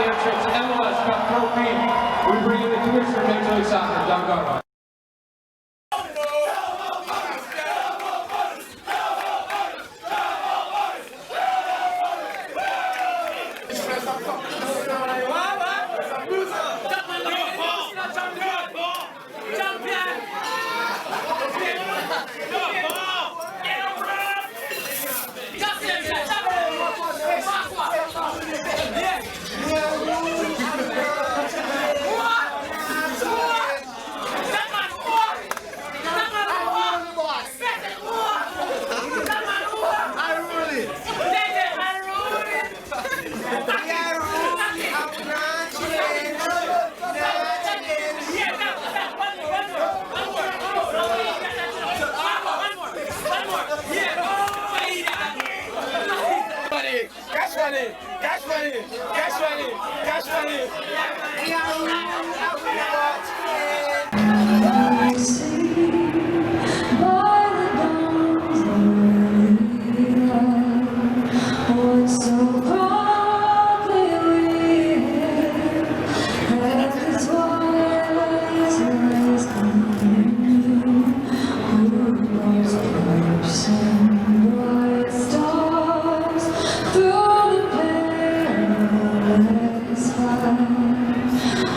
Championship's MLS Cup trophy. We bring in the Commissioner of Major League Soccer, Doug Garbo.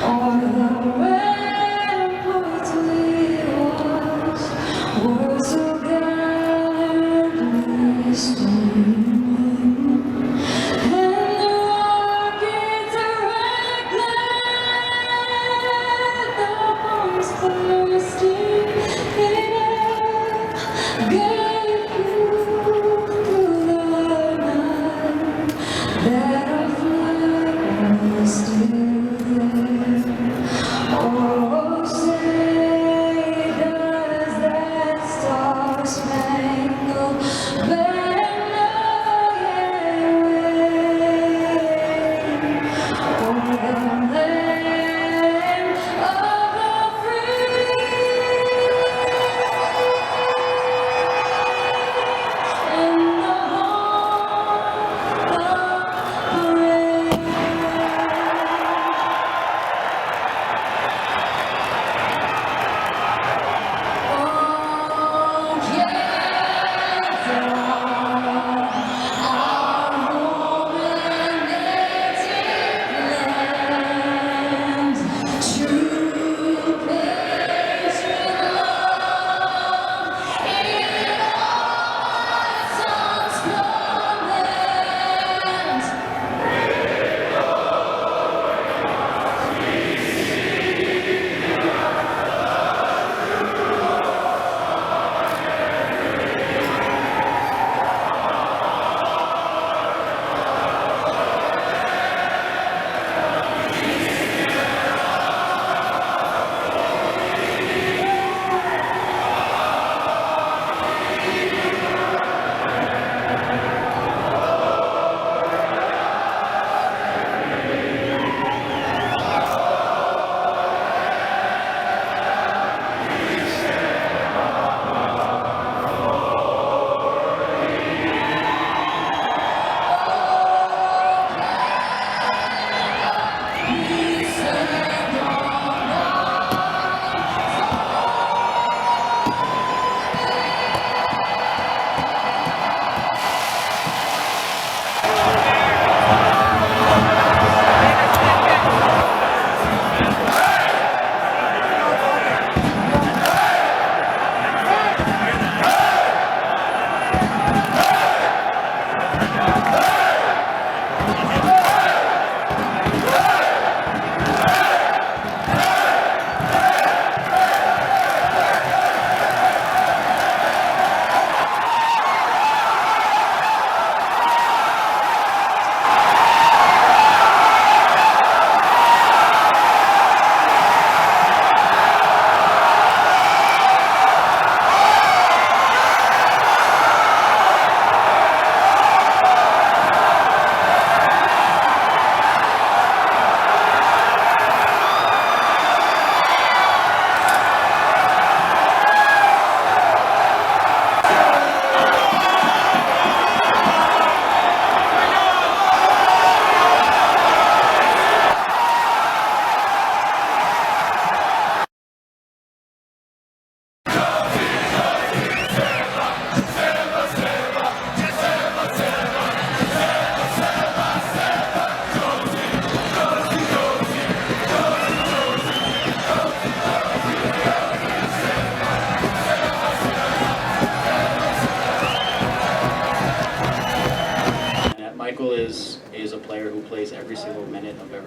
Or the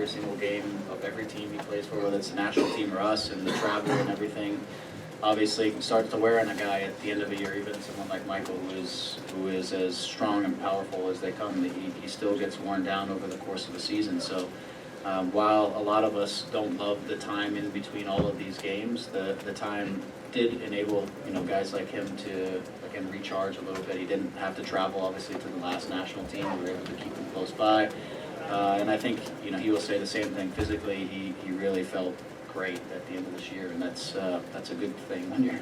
every single game of every team he plays for, whether it's the national team or us, and the travel and everything. Obviously, starts to wear on a guy at the end of the year, even someone like Michael, who is as strong and powerful as they come. He still gets worn down over the course of a season. So while a lot of us don't love the time in between all of these games, the time did enable guys like him to again recharge a little bit. He didn't have to travel obviously to the last national team. We were able to keep him close by, and I think he will say the same thing. Physically, he really felt great at the end of this year, and that's a good thing when your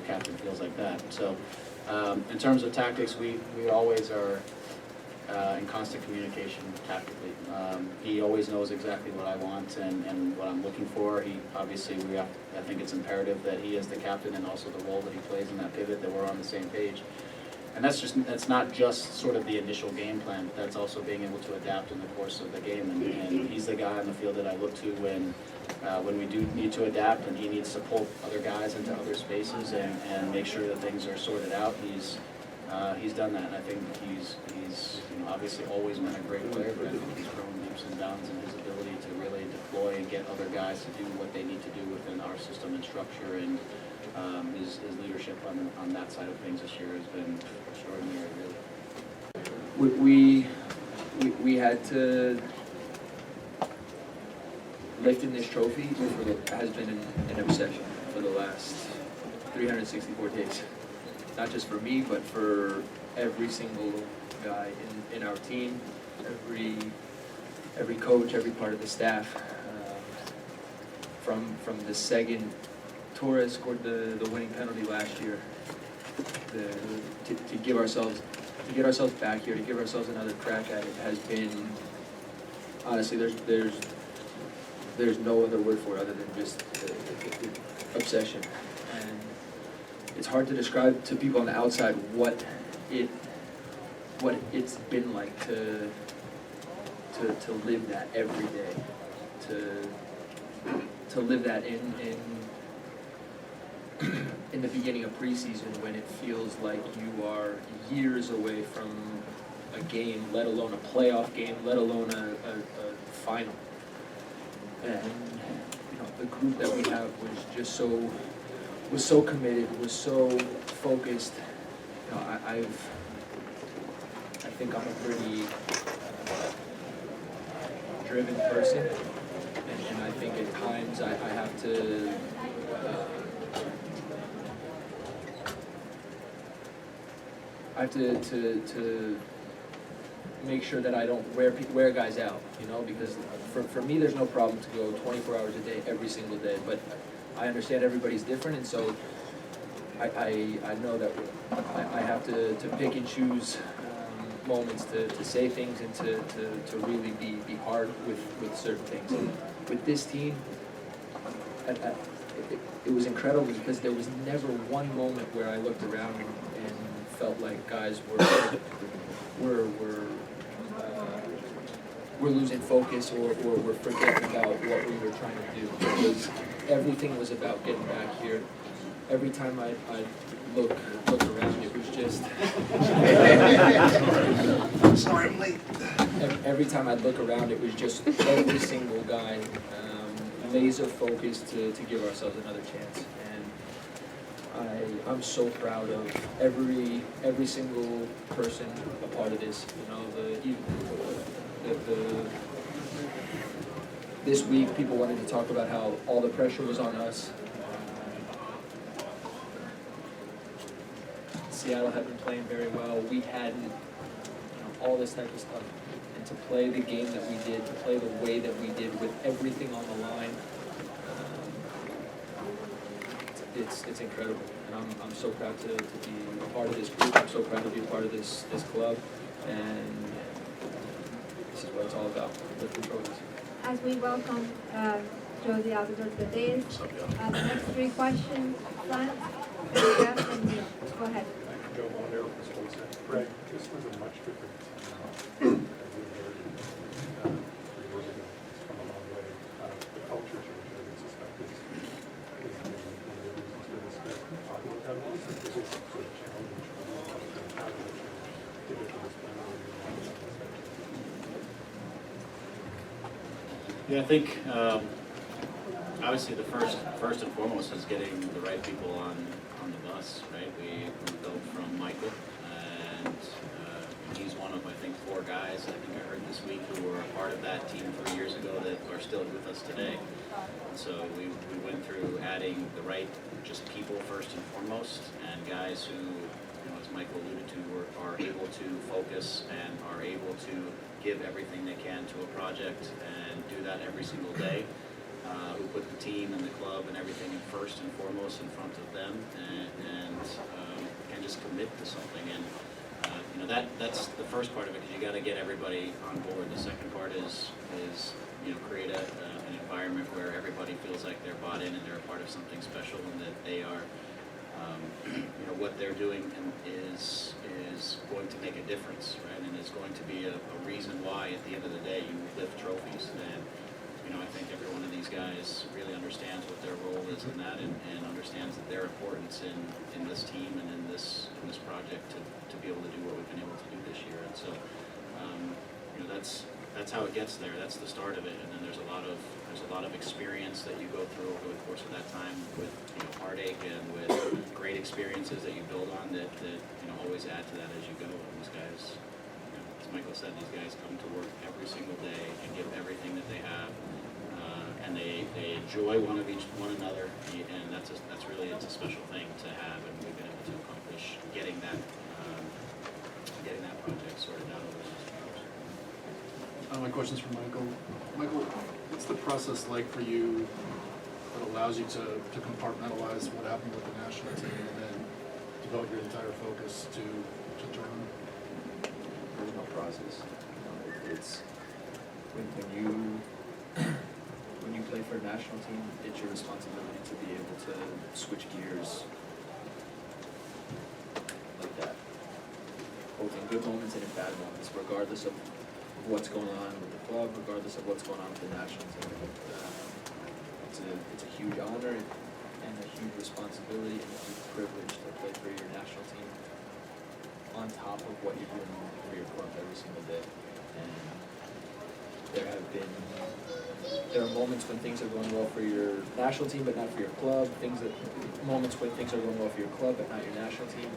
captain feels like that. So in terms of tactics, we always are in constant communication tactically. He always knows exactly what I want and what I'm looking for. Obviously I think it's imperative that he is the captain, and also the role that he plays in that pivot, that we're on the same page. And that's not just sort of the initial game plan, but that's also being able to adapt in the course of the game. And he's the guy on the field that I look to when we do need to adapt, and he needs to pull other guys into other spaces and make sure that things are sorted out. He's done that, and I think he's obviously always been a great player, but I think he's grown leaps and bounds in his ability to really deploy and get other guys to do what they need to do within our system and structure. And his leadership on that side of things this year has been extraordinary, really. We had to lifting this trophy has been an obsession for the last 364 days. Not just for me, but for every single guy in our team, every coach, every part of the staff. From the second Torres scored the winning penalty last year, to get ourselves back here, to give ourselves another crack at it, has been, honestly, there's no other word for it other than just obsession. And it's hard to describe to people on the outside what it's been like to live that every day, to live that in the beginning of preseason, when it feels like you are years away from a game, let alone a playoff game, let alone a final. And the group that we have was so committed, was so focused. I think I'm a pretty driven person, and I think at times I have to to make sure that I don't wear guys out, because for me there's no problem to go 24 hours a day every single day, but I understand everybody's different, and so I know that I have to pick and choose moments to say things and to really be hard with certain things. And with this team, it was incredible, because there was never one moment where I looked around and felt like guys were losing focus or were forgetting about what we were trying to do. Because everything was about getting back here. Every time I look around, it was just Sorry, I'm late. Every time I look around, it was just every single guy laser focused to give ourselves another chance. And I'm so proud of every single person a part of this. This week, people wanted to talk about how all the pressure was on us. Seattle had been playing very well. We hadn't, all this type of stuff. And to play the game that we did, to play the way that we did with everything on the line, it's incredible. And I'm so proud to be a part of this group. I'm so proud to be a part of this club. And this is what it's all about, lifting trophies. As we welcome Josie Alvarez the days, the next three questions, Lance, Jeff, and Neil. Go ahead. Joe Mondale from Sportsnet. Greg, this was a much different team than we were 3 years ago. It's come a long way. The culture change, I would suspect, is one of the reasons for this. Can you talk about that a little bit? This is sort of challenge for the culture and how to give it to this family. Yeah, I think obviously the first and foremost is getting the right people on the bus, right? We built from Michael, and he's one of, I think, 4 guys, I think I heard this week, who were a part of that team 3 years ago that are still with us today. And so we went through adding the right just people first and foremost, and guys who, you know, as Michael alluded to, are able to focus and are able to give everything they can to a project and do that every single day. Who put the team and the club and everything first and foremost in front of them, and can just commit to something. And you know, that's the first part of it, because you got to get everybody on board. The second part is you know, create an environment where everybody feels like they're bought in and they're a part of something special, and that they are you know, what they're doing is going to make a difference, right? And is going to be a reason why at the end of the day you lift trophies. And you know, I think every one of these guys really understands what their role is in that, and understands that their importance in this team and in this project to be able to do what we've been able to do this year. And so, you know, that's how it gets there. That's the start of it. And then there's a lot of experience that you go through over the course of that time, with, you know, heartache and with great experiences that you build on that you know, always add to that as you go. And these guys, you know, as Michael said, these guys come to work every single day and give everything that they have. And they enjoy one another, and that's really, it's a special thing to have, and we've been able to accomplish getting that project sorted out over the last few years. My question's for Michael. Michael, what's the process like for you that allows you to compartmentalize what happened with the national team and then devote your entire focus to tournament? There's no process. It's when you play for a national team, it's your responsibility to be able to switch gears like that, both in good moments and in bad moments, regardless of what's going on with the club, regardless of what's going on with the national team. It's a huge honor and a huge responsibility and a huge privilege to play for your national team on top of what you're doing for your club every single day. And there are moments when things are going well for your national team but not for your club, moments when things are going well for your club but not your national team.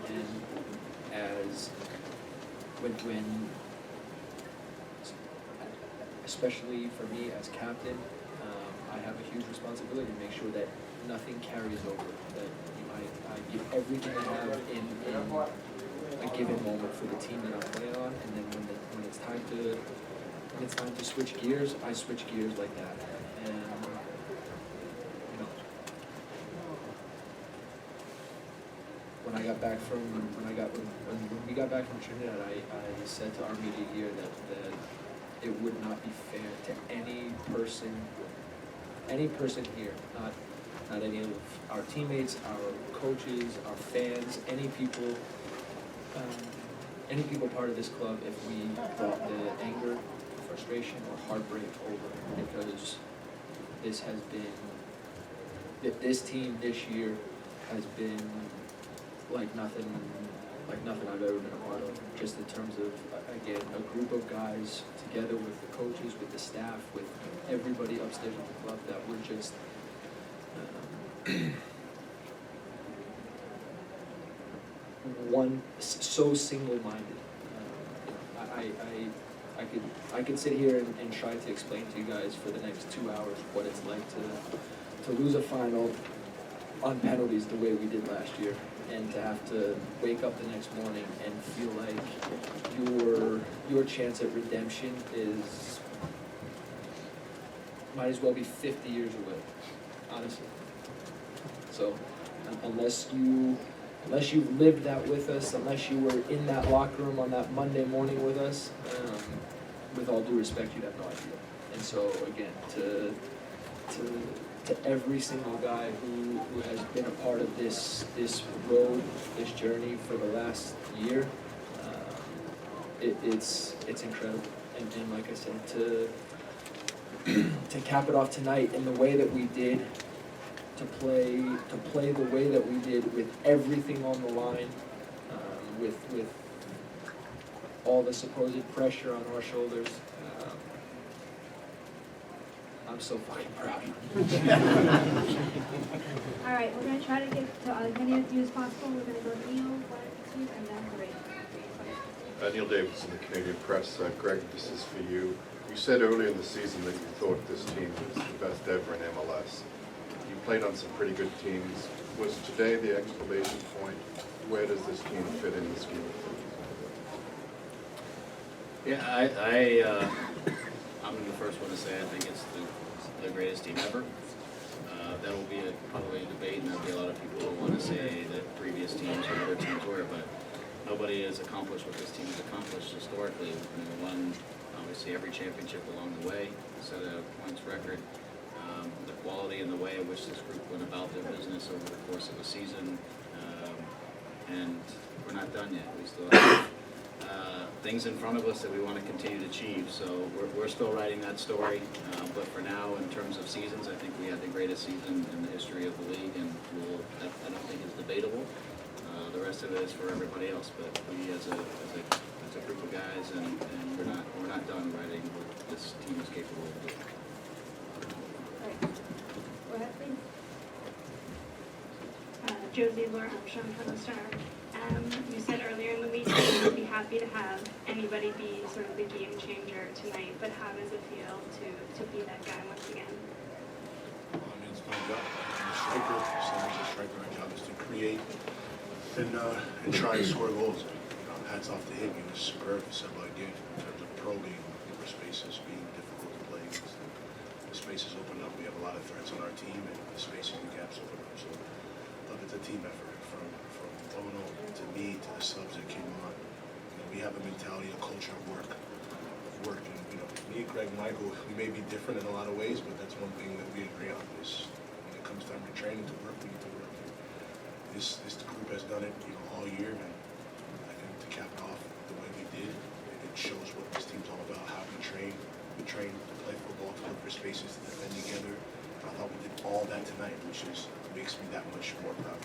And when especially for me as captain, I have a huge responsibility to make sure that nothing carries over, that I give everything I have in a given moment for the team that I'm playing on, and then when it's time to switch gears, I switch gears like that. And you know, when we got back from Trinidad, I said to our media here that it would not be fair to any person here, not any of our teammates, our coaches, our fans, any people part of this club, if we brought the anger, frustration, or heartbreak over, because this team this year has been like nothing I've ever been a part of, just in terms of, again, a group of guys together with the coaches, with the staff, with everybody upstairs at the club, that were just so single-minded. I could sit here and try to explain to you guys for the next 2 hours what it's like to lose a final on penalties the way we did last year, and to have to wake up the next morning and feel like your chance at redemption might as well be 50 years away, honestly. So unless you've lived that with us, unless you were in that locker room on that Monday morning with us, with all due respect, you'd have no idea. And so again, to every single guy who has been a part of this road, this journey for the last year, it's incredible. And like I said, to cap it off tonight in the way that we did, to play the way that we did, with everything on the line, with all the supposed pressure on our shoulders, I'm so fucking proud. All right, we're gonna try to get to as many of you as possible. We're gonna go Neil, one, 2, and then 3. Neil Davidson, the Canadian Press. Greg, this is for you. You said earlier in the season that you thought this team was the best ever in MLS. You played on some pretty good teams. Was today the exclamation point? Where does this team fit in the scheme of things? Yeah, I'm the first one to say I think it's the greatest team ever. That'll be probably a debate, and there'll be a lot of people who want to say that previous teams or other teams were, but nobody has accomplished what this team has accomplished historically. We won, obviously, every championship along the way, set a points record. The quality and the way in which this group went about their business over the course of a season, and we're not done yet. We still have things in front of us that we want to continue to achieve. So we're still writing that story. But for now, in terms of seasons, I think we had the greatest season in the history of the league, and I don't think it's debatable. The rest of it is for everybody else. But we, as a group of guys, and we're not done writing what this team is capable of doing. All right. Go ahead, please. Josie Laura Armstrong from the Star. You said earlier in the week that you would be happy to have anybody be sort of the game changer tonight, but how does it feel to be that guy once again? Well, I mean, it's my job. I'm a striker. As a striker, my job is to create and try to score goals. Hats off to him. He was superb. He said about again in terms of probing, there were spaces being difficult to play. The spaces open up. We have a lot of threats on our team, and the spaces and gaps open up. So it's a team effort from Ono to me to the subs that came on. We have a mentality, a culture of work, and me, Greg, Michael, we may be different in a lot of ways, but that's one thing that we agree on is when it comes time to training to work, we need to work. This group has done it, all year, and I think to cap it off the way we did, it shows what this team's all about. How we train to play football, to look for spaces, to defend together. I thought we did all that tonight, which makes me that much more proud.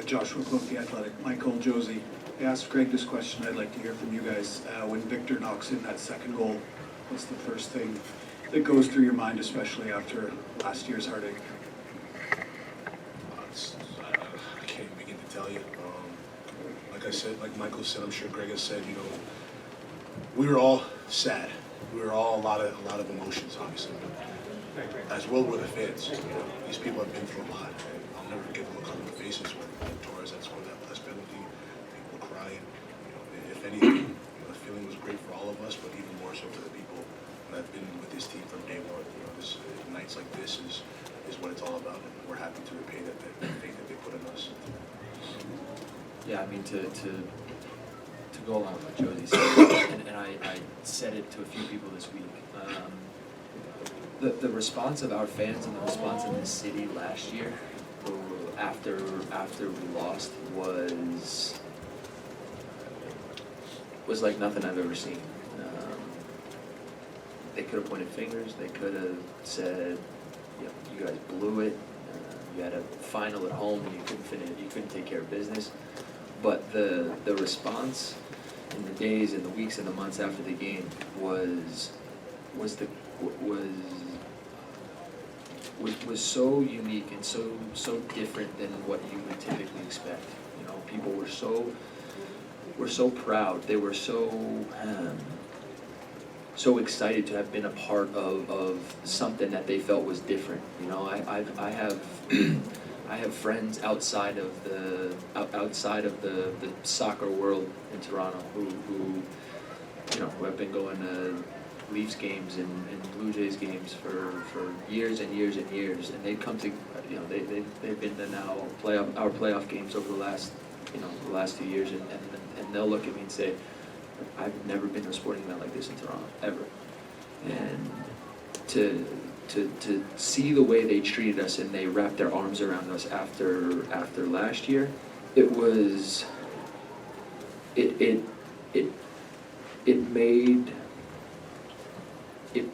Joshua Cloak, The Athletic. Michael, Josie, I asked Greg this question. I'd like to hear from you guys. When Victor knocks in that second goal, what's the first thing that goes through your mind, especially after last year's heartache? I can't even begin to tell you. Like I said, like Michael said, I'm sure Greg has said, we were all sad. We were all a lot of emotions, obviously. But as well were the fans. These people have been through a lot. I'll never forget the look on their faces when Torres had scored that last penalty. People crying. If anything, the feeling was great for all of us, but even more so for the people that have been with this team from day one. Nights like this is what it's all about, and we're happy to repay that faith that they put in us. Yeah, I mean, to go along with what Josie said, and I said it to a few people this week. The response of our fans and the response of the city last year, after we lost, was like nothing I've ever seen. They could have pointed fingers. They could have said, you guys blew it. You had a final at home and you couldn't finish. You couldn't take care of business. But the response in the days and the weeks and the months after the game was so unique and so different than what you would typically expect. People were so proud. They were so excited to have been a part of something that they felt was different. I have friends outside of the soccer world in Toronto who have been going to Leafs games and Blue Jays games for years and years and years, and they come to they've been to now our playoff games over the last 2 years, and they'll look at me and say, I've never been to a sporting event like this in Toronto ever, and to see the way they treated us and they wrapped their arms around us after last year, it made it.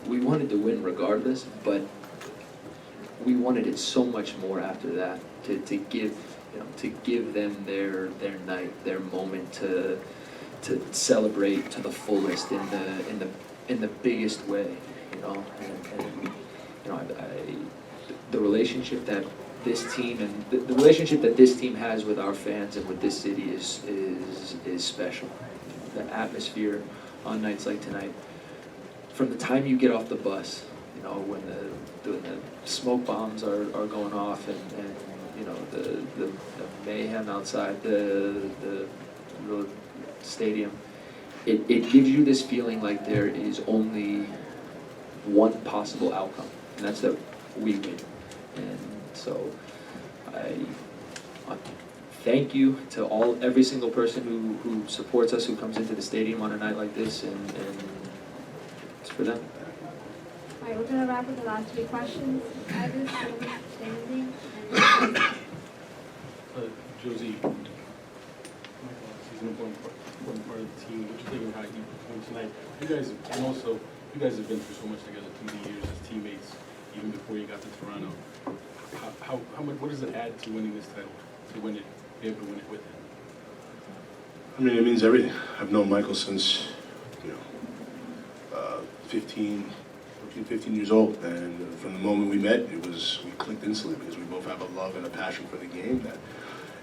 We wanted to win regardless, but we wanted it so much more after that, to give them their night, their moment to celebrate to the fullest in in the biggest way, you know, and you know, the relationship that this team and the relationship that this team has with our fans and with this city is special. The atmosphere on nights like tonight, from the time you get off the bus, you know, when the smoke bombs are going off and you know, the mayhem outside the stadium, it gives you this feeling like there is only one possible outcome, and that's that we win. And so I thank you to every single person who supports us, who comes into the stadium on a night like this, and it's for them. All right, we're gonna wrap with the last three questions. Iris, standing, and Josie, he's an important part of the team. What you think of how he performed tonight? You guys, and also, you guys have been through so much together through the years as teammates, even before you got to Toronto. How much? What does it add to winning this title? To win it, be able to win it with him? I mean, it means everything. I've known Michael since, 15 years old, and from the moment we met, we clicked instantly because we both have a love and a passion for the game that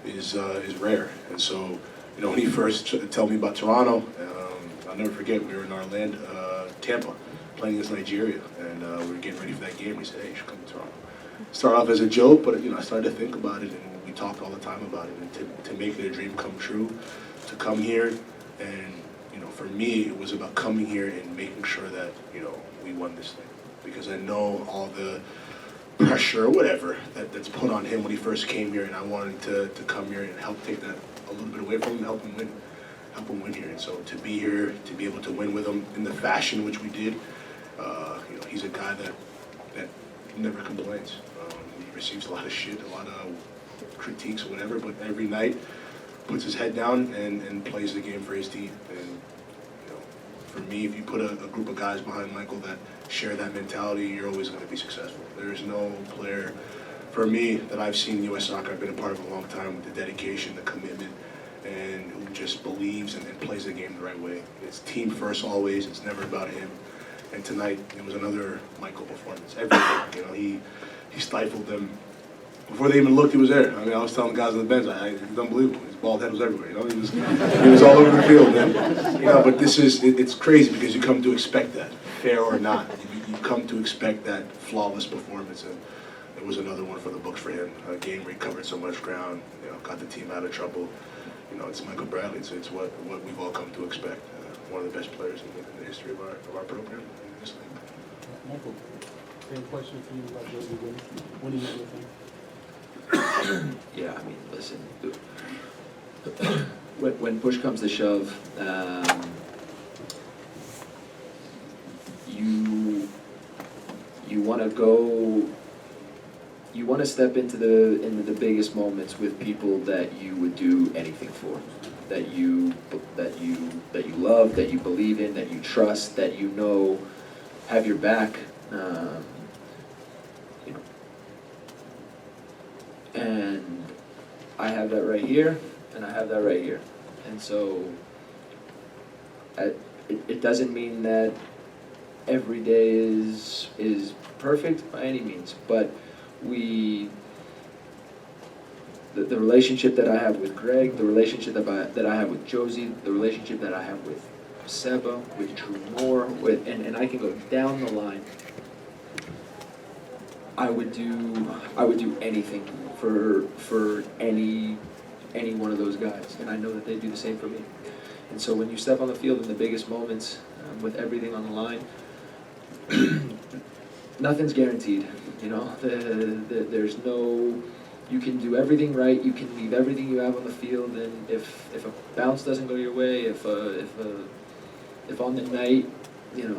is rare. And so, when he first told me about Toronto, I'll never forget, we were in Orlando, Tampa, playing against Nigeria, and we were getting ready for that game. He said, "Hey, you should come to Toronto." Started off as a joke, but I started to think about it, and we talked all the time about it, and to make it a dream come true, to come here, and for me, it was about coming here and making sure that we won this thing, because I know all the pressure or whatever that's put on him when he first came here, and I wanted to come here and help take that a little bit away from him, help him win here. And so to be here, to be able to win with him in the fashion which we did, he's a guy that never complains. He receives a lot of shit, a lot of critiques or whatever, but every night puts his head down and plays the game for his team. And for me, if you put a group of guys behind Michael that share that mentality, you're always going to be successful. There's no player, for me, that I've seen in U.S. soccer, I've been a part of a long time, with the dedication, the commitment, and who just believes and plays the game the right way. It's team first always. It's never about him. And tonight, it was another Michael performance. Everything, he stifled them. Before they even looked, he was there. I mean, I was telling the guys on the bench, it was unbelievable. His bald head was everywhere. He was all over the field. And, but it's crazy because you come to expect that, fair or not. You come to expect that flawless performance, and it was another one for the books for him. A game where he covered so much ground, got the team out of trouble. It's Michael Bradley. It's what we've all come to expect. One of the best players in the history of our program in this league. Michael, same question for you about Josie winning it with him. Yeah, I mean, listen, when push comes to shove, you want to step into the biggest moments with people that you would do anything for, that you love, that you believe in, that you trust, that have your back. And I have that right here, and I have that right here. And so it doesn't mean that every day is perfect by any means, but the relationship that I have with Greg, the relationship that I have with Josie, the relationship that I have with Seba, with Drew Moore, and I can go down the line. I would do anything for any one of those guys, and I know that they do the same for me. And so when you step on the field in the biggest moments, with everything on the line, nothing's guaranteed. There's no. You can do everything right. You can leave everything you have on the field, and if a bounce doesn't go your way, if on the night, you're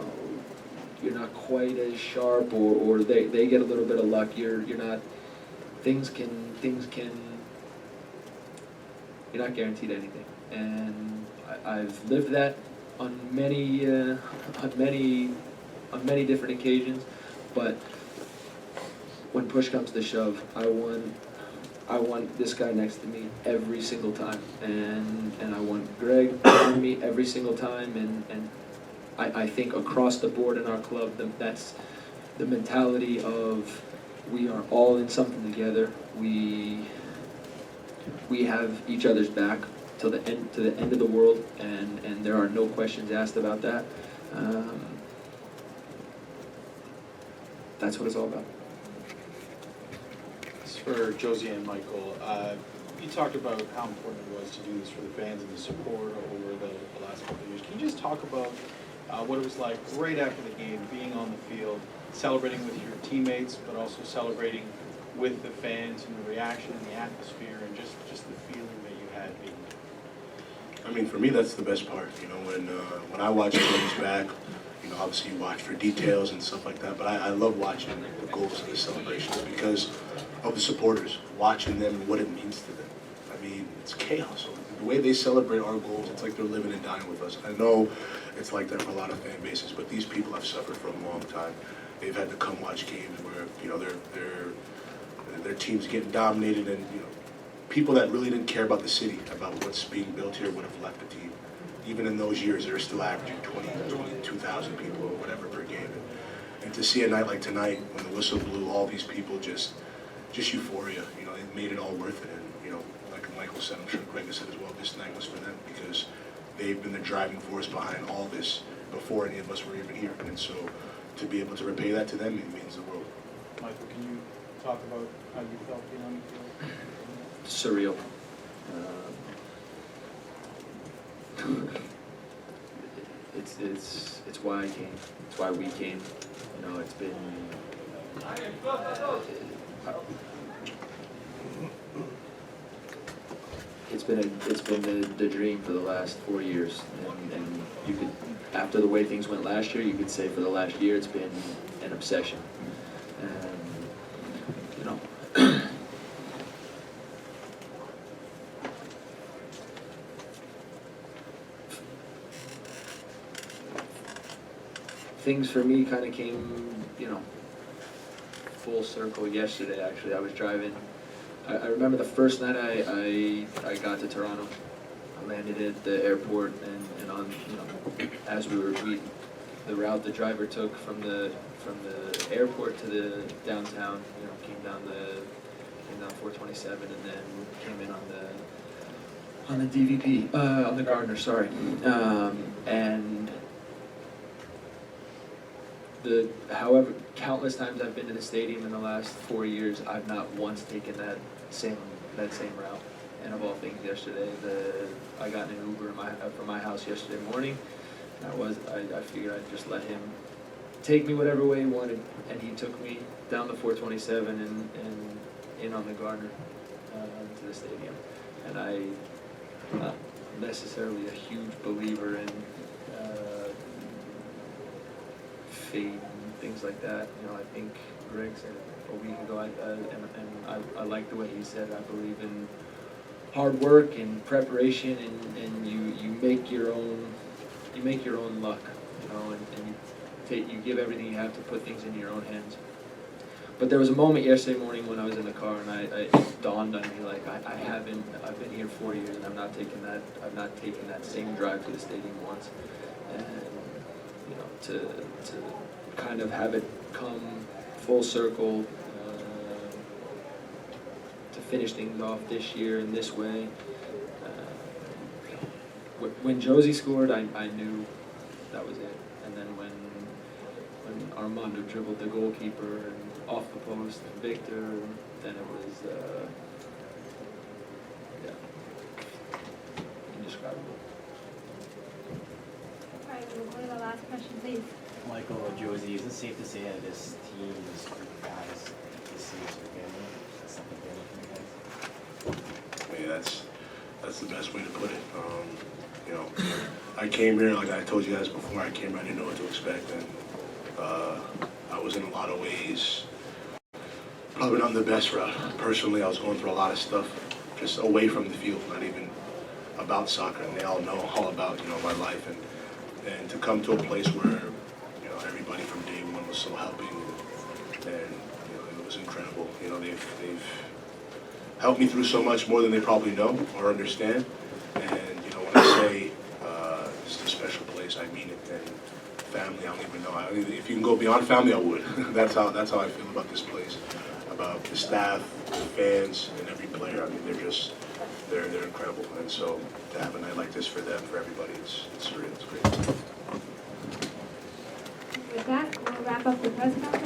not quite as sharp, or they get a little bit of luck, you're not. Things can. You're not guaranteed anything, and I've lived that on many different occasions. But when push comes to shove, I want this guy next to me every single time, and I want Greg with me every single time, and I think across the board in our club, that's the mentality of we are all in something together. We have each other's back to the end of the world, and there are no questions asked about that. That's what it's all about. This is for Josie and Michael. You talked about how important it was to do this for the fans and the support over the last couple of years. Can you just talk about what it was like right after the game, being on the field, celebrating with your teammates, but also celebrating with the fans and the reaction and the atmosphere and just the feeling that you had being there? I mean, for me, that's the best part. You know, when I watch games back, you know, obviously you watch for details and stuff like that, but I love watching the goals and the celebrations because of the supporters, watching them and what it means to them. I mean, it's chaos. The way they celebrate our goals, it's like they're living and dying with us. I know it's like that for a lot of fan bases, but these people have suffered for a long time. They've had to come watch games where, you know, their team's getting dominated, and, you know, people that really didn't care about the city, about what's being built here, would have left the team. Even in those years, they're still averaging 22,000 people or whatever per game. And to see a night like tonight, when the whistle blew, all these people just euphoria. You know, it made it all worth it. And, you know, like Michael said, I'm sure Greg has said as well, this night was for them because they've been the driving force behind all this before any of us were even here. And so to be able to repay that to them, it means the world. Michael, can you talk about how you felt being on the field? Surreal. It's why I came. It's why we came. You know, it's been the dream for the last 4 years, and you could, after the way things went last year, you could say for the last year it's been an obsession. You know. Things for me kind of came, you know, full circle yesterday. Actually, I was driving. I remember the first night I got to Toronto. I landed at the airport, and on, you know, as the route the driver took from the airport to the downtown, you know, came down 427 and then came in on the DVP, on the Gardner, sorry, and however countless times I've been to the stadium in the last 4 years, I've not once taken that same route. And of all things, yesterday, I got in an Uber from my house yesterday morning. I figured I'd just let him take me whatever way he wanted, and he took me down the 427 and in on the Gardner to the stadium. And I'm not necessarily a huge believer in fate and things like that. You know, I think Greg said a week ago, and I like the way he said, I believe in hard work and preparation, and you make your own luck, you know, and you give everything you have to put things in your own hands. But there was a moment yesterday morning when I was in the car, and it dawned on me, like, I've been here 4 years, and I've not taken that same drive to the stadium once. And, you know, to kind of have it come full circle, to finish things off this year in this way. When Josie scored, I knew that was it. And then when Armando dribbled the goalkeeper and off the post and Victor, then it was indescribable. All right, we'll go to the last question, please. Michael or Josie, is it safe to say that this team, this group of guys, this is your family? That's something family for you guys? I mean, that's the best way to put it. You know, I came here, like I told you guys before, I came here, I didn't know what to expect, and I was in a lot of ways probably not the best route. Personally, I was going through a lot of stuff just away from the field, not even about soccer, and they all know all about, you know, my life, and to come to a place where, you know, everybody from day one was so helping, and you know, it was incredible. You know, they've helped me through so much more than they probably know or understand. And you know, when I say this is a special place, I mean it. And if you can go beyond family, I would. That's how I feel about this place, about the staff, the fans, and every player. I mean, they're incredible. And so to have a night like this for them, for everybody, it's surreal. It's great. With that, we'll wrap up the press conference.